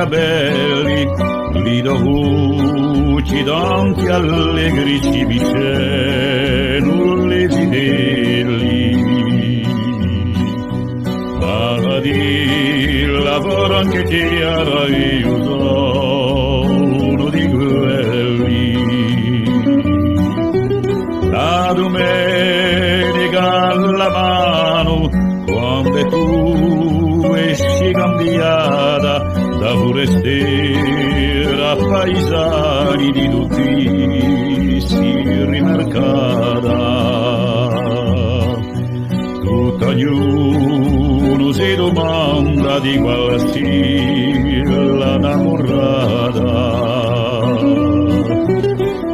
capelli, li dovuti tanti allegri ci vicino le zidelli. Ma di lavoro anche ti aiuto uno di quelli. La domenica alla mano, quando tu esci cambiata da forestiera a paesani di tutti si rimarcata. Tutto ognuno si domanda di quale sia la innamorata.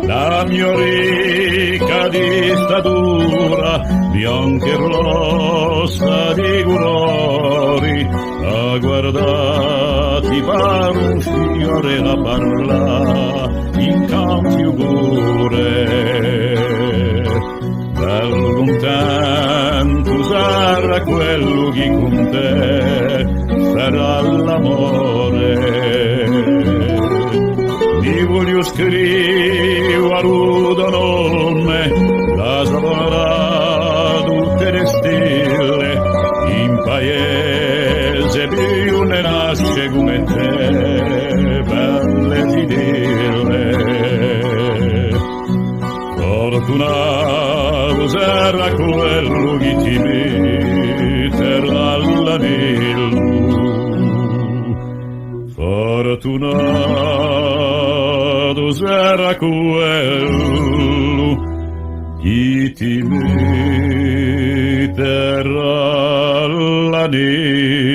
La mia ricca di statura, bianca e rossa di colori, a guardati pare un fiore da parla in cambio pure. Per contento sarà quello che con te sarà l'amore. Mi voglio scrivere un nome, la saprà tutte le stelle, in paese più ne nasce come te, belle zidelle. Fortunato sarà quello che ti metterà all'anello. Fortunato sarà quello che ti metterà all'anello.